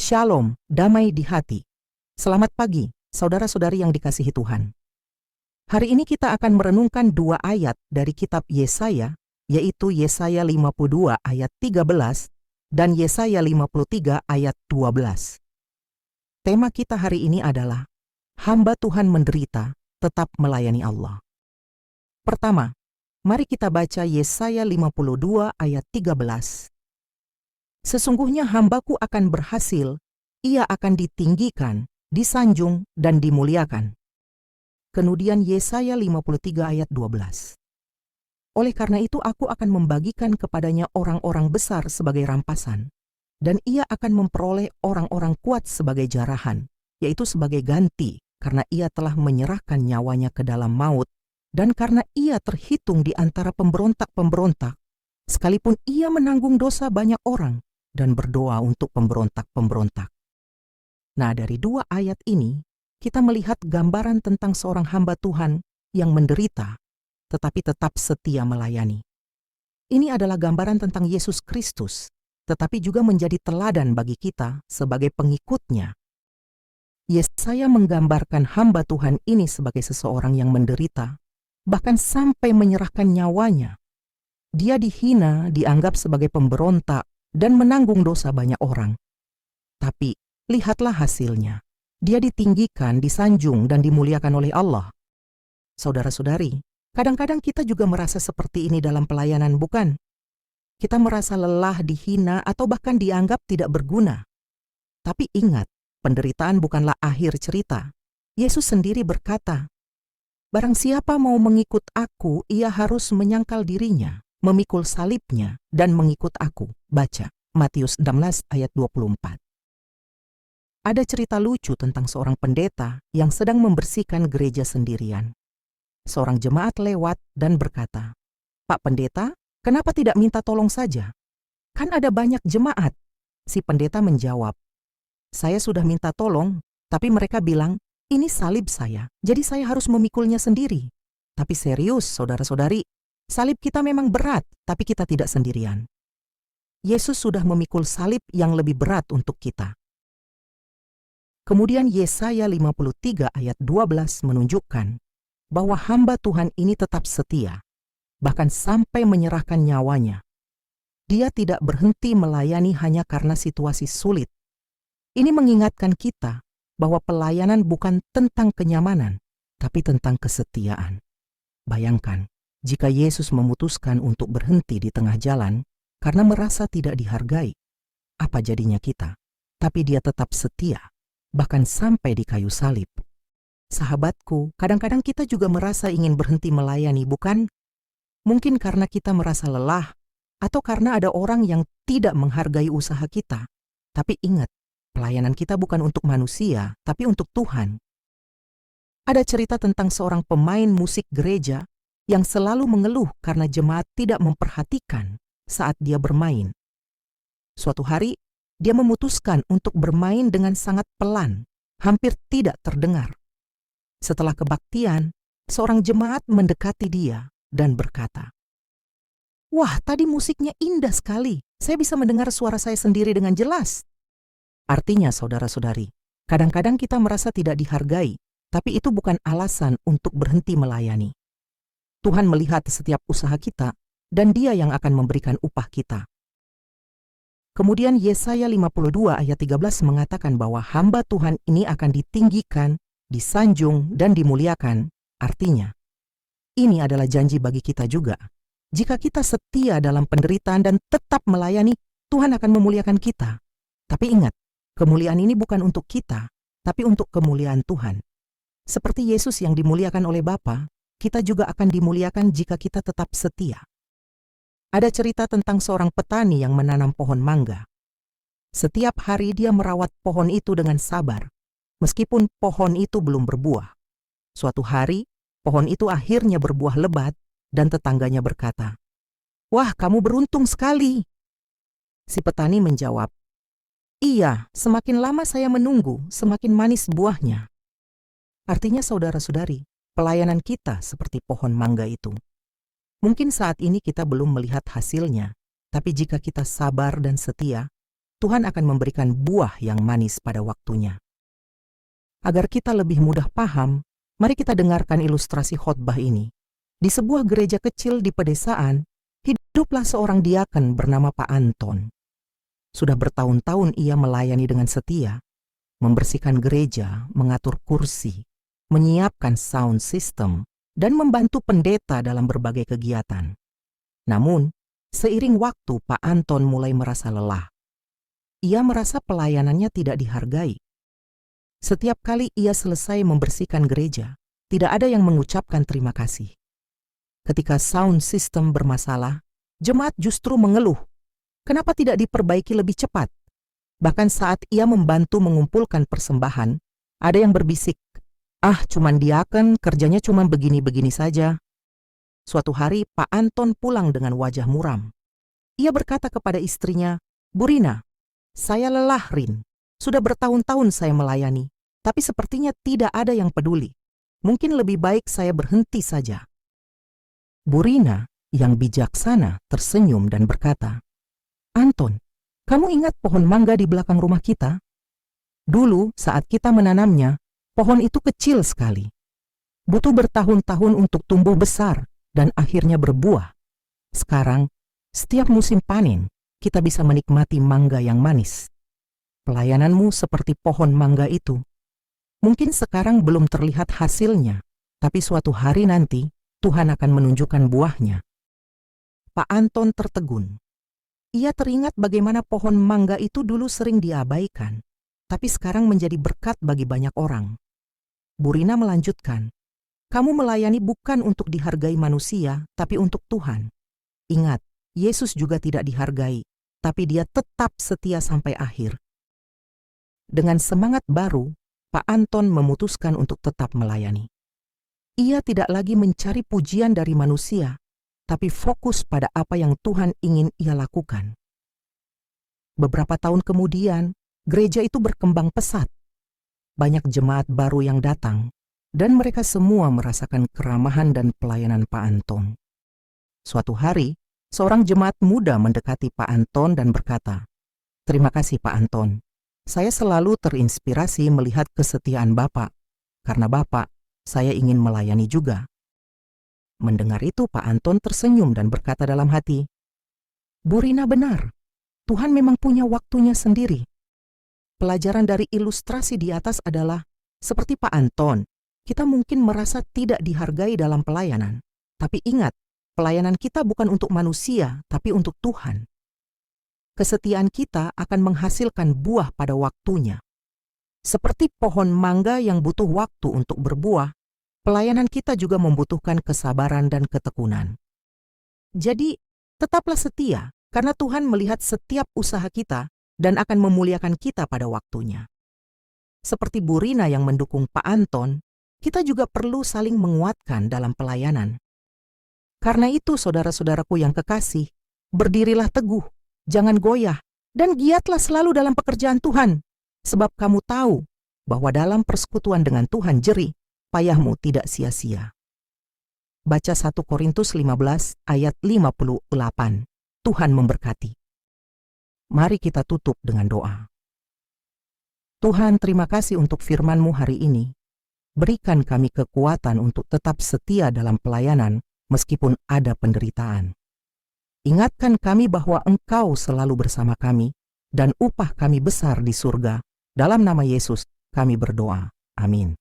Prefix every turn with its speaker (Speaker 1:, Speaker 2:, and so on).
Speaker 1: Shalom, damai di hati. Selamat pagi, saudara-saudari yang dikasihi Tuhan. Hari ini kita akan merenungkan dua ayat dari kitab Yesaya, yaitu Yesaya 52 ayat 13 dan Yesaya 53 ayat 12. Tema kita hari ini adalah, hamba Tuhan menderita, tetap melayani Allah. Pertama, mari kita baca Yesaya 52 ayat 13. Sesungguhnya hambaku akan berhasil, ia akan ditinggikan, disanjung, dan dimuliakan. Kemudian Yesaya 53 ayat 12. Oleh karena itu aku akan membagikan kepadanya orang-orang besar sebagai rampasan, dan ia akan memperoleh orang-orang kuat sebagai jarahan, yaitu sebagai ganti, karena ia telah menyerahkan nyawanya ke dalam maut, dan karena ia terhitung di antara pemberontak-pemberontak, sekalipun ia menanggung dosa banyak orang, dan berdoa untuk pemberontak-pemberontak. Nah, dari dua ayat ini, kita melihat gambaran tentang seorang hamba Tuhan yang menderita, tetapi tetap setia melayani. Ini adalah gambaran tentang Yesus Kristus, tetapi juga menjadi teladan bagi kita sebagai pengikutnya. Yesaya menggambarkan hamba Tuhan ini sebagai seseorang yang menderita, bahkan sampai menyerahkan nyawanya. Dia dihina, dianggap sebagai pemberontak, dan menanggung dosa banyak orang. Tapi, lihatlah hasilnya. Dia ditinggikan, disanjung, dan dimuliakan oleh Allah. Saudara-saudari, kadang-kadang kita juga merasa seperti ini dalam pelayanan, bukan? Kita merasa lelah, dihina, atau bahkan dianggap tidak berguna. Tapi ingat, penderitaan bukanlah akhir cerita. Yesus sendiri berkata, "Barang siapa mau mengikut aku, ia harus menyangkal dirinya, memikul salibnya, dan mengikut aku." Baca Matius 16 ayat 24. Ada cerita lucu tentang seorang pendeta yang sedang membersihkan gereja sendirian. Seorang jemaat lewat dan berkata, "Pak pendeta, kenapa tidak minta tolong saja? Kan ada banyak jemaat." Si pendeta menjawab, "Saya sudah minta tolong, tapi mereka bilang, ini salib saya, jadi saya harus memikulnya sendiri. Tapi serius, saudara-saudari, salib kita memang berat, tapi kita tidak sendirian. Yesus sudah memikul salib yang lebih berat untuk kita." Kemudian Yesaya 53 ayat 12 menunjukkan bahwa hamba Tuhan ini tetap setia, bahkan sampai menyerahkan nyawanya. Dia tidak berhenti melayani hanya karena situasi sulit. Ini mengingatkan kita bahwa pelayanan bukan tentang kenyamanan, tapi tentang kesetiaan. Bayangkan, jika Yesus memutuskan untuk berhenti di tengah jalan karena merasa tidak dihargai, apa jadinya kita? Tapi dia tetap setia, bahkan sampai di kayu salib. Sahabatku, kadang-kadang kita juga merasa ingin berhenti melayani, bukan? Mungkin karena kita merasa lelah, atau karena ada orang yang tidak menghargai usaha kita. Tapi ingat, pelayanan kita bukan untuk manusia, tapi untuk Tuhan. Ada cerita tentang seorang pemain musik gereja yang selalu mengeluh karena jemaat tidak memperhatikan saat dia bermain. Suatu hari, dia memutuskan untuk bermain dengan sangat pelan, hampir tidak terdengar. Setelah kebaktian, seorang jemaat mendekati dia dan berkata, "Wah, tadi musiknya indah sekali. Saya bisa mendengar suara saya sendiri dengan jelas." Artinya, saudara-saudari, kadang-kadang kita merasa tidak dihargai, tapi itu bukan alasan untuk berhenti melayani. Tuhan melihat setiap usaha kita, dan Dia yang akan memberikan upah kita. Kemudian Yesaya 52 ayat 13 mengatakan bahwa hamba Tuhan ini akan ditinggikan, disanjung, dan dimuliakan. Artinya, ini adalah janji bagi kita juga. Jika kita setia dalam penderitaan dan tetap melayani, Tuhan akan memuliakan kita. Tapi ingat, kemuliaan ini bukan untuk kita, tapi untuk kemuliaan Tuhan. Seperti Yesus yang dimuliakan oleh Bapa, kita juga akan dimuliakan jika kita tetap setia. Ada cerita tentang seorang petani yang menanam pohon mangga. Setiap hari dia merawat pohon itu dengan sabar, meskipun pohon itu belum berbuah. Suatu hari, pohon itu akhirnya berbuah lebat dan tetangganya berkata, "Wah, kamu beruntung sekali." Si petani menjawab, "Iya, semakin lama saya menunggu, semakin manis buahnya." Artinya saudara-saudari, pelayanan kita seperti pohon mangga itu. Mungkin saat ini kita belum melihat hasilnya, tapi jika kita sabar dan setia, Tuhan akan memberikan buah yang manis pada waktunya. Agar kita lebih mudah paham, mari kita dengarkan ilustrasi khotbah ini. Di sebuah gereja kecil di pedesaan, hiduplah seorang diaken bernama Pak Anton. Sudah bertahun-tahun ia melayani dengan setia, membersihkan gereja, mengatur kursi, menyiapkan sound system, dan membantu pendeta dalam berbagai kegiatan. Namun, seiring waktu Pak Anton mulai merasa lelah. Ia merasa pelayanannya tidak dihargai. Setiap kali ia selesai membersihkan gereja, tidak ada yang mengucapkan terima kasih. Ketika sound system bermasalah, jemaat justru mengeluh. Kenapa tidak diperbaiki lebih cepat? Bahkan saat ia membantu mengumpulkan persembahan, ada yang berbisik, cuman diaken, kerjanya cuman begini-begini saja. Suatu hari Pak Anton pulang dengan wajah muram. Ia berkata kepada istrinya, "Bu Rina, saya lelah, Rin. Sudah bertahun-tahun saya melayani, tapi sepertinya tidak ada yang peduli. Mungkin lebih baik saya berhenti saja." Bu Rina yang bijaksana tersenyum dan berkata, "Anton, kamu ingat pohon mangga di belakang rumah kita? Dulu saat kita menanamnya, pohon itu kecil sekali. Butuh bertahun-tahun untuk tumbuh besar dan akhirnya berbuah. Sekarang, setiap musim panen, kita bisa menikmati mangga yang manis. Pelayananmu seperti pohon mangga itu. Mungkin sekarang belum terlihat hasilnya, tapi suatu hari nanti Tuhan akan menunjukkan buahnya." Pak Anton tertegun. Ia teringat bagaimana pohon mangga itu dulu sering diabaikan, tapi sekarang menjadi berkat bagi banyak orang. Bu Rina melanjutkan, "Kamu melayani bukan untuk dihargai manusia, tapi untuk Tuhan. Ingat, Yesus juga tidak dihargai, tapi dia tetap setia sampai akhir." Dengan semangat baru, Pak Anton memutuskan untuk tetap melayani. Ia tidak lagi mencari pujian dari manusia, tapi fokus pada apa yang Tuhan ingin ia lakukan. Beberapa tahun kemudian, gereja itu berkembang pesat. Banyak jemaat baru yang datang, dan mereka semua merasakan keramahan dan pelayanan Pak Anton. Suatu hari, seorang jemaat muda mendekati Pak Anton dan berkata, "Terima kasih Pak Anton. Saya selalu terinspirasi melihat kesetiaan Bapak. Karena Bapak, saya ingin melayani juga." Mendengar itu Pak Anton tersenyum dan berkata dalam hati, "Bu Rina benar, Tuhan memang punya waktunya sendiri." Pelajaran dari ilustrasi di atas adalah, seperti Pak Anton, kita mungkin merasa tidak dihargai dalam pelayanan. Tapi ingat, pelayanan kita bukan untuk manusia, tapi untuk Tuhan. Kesetiaan kita akan menghasilkan buah pada waktunya. Seperti pohon mangga yang butuh waktu untuk berbuah, pelayanan kita juga membutuhkan kesabaran dan ketekunan. Jadi, tetaplah setia, karena Tuhan melihat setiap usaha kita dan akan memuliakan kita pada waktunya. Seperti Bu Rina yang mendukung Pak Anton, kita juga perlu saling menguatkan dalam pelayanan. Karena itu, saudara-saudaraku yang kekasih, berdirilah teguh, jangan goyah, dan giatlah selalu dalam pekerjaan Tuhan, sebab kamu tahu bahwa dalam persekutuan dengan Tuhan jerih, payahmu tidak sia-sia. Baca 1 Korintus 15 ayat 58. Tuhan memberkati. Mari kita tutup dengan doa. Tuhan, terima kasih untuk firman-Mu hari ini. Berikan kami kekuatan untuk tetap setia dalam pelayanan meskipun ada penderitaan. Ingatkan kami bahwa Engkau selalu bersama kami dan upah kami besar di surga. Dalam nama Yesus kami berdoa. Amin.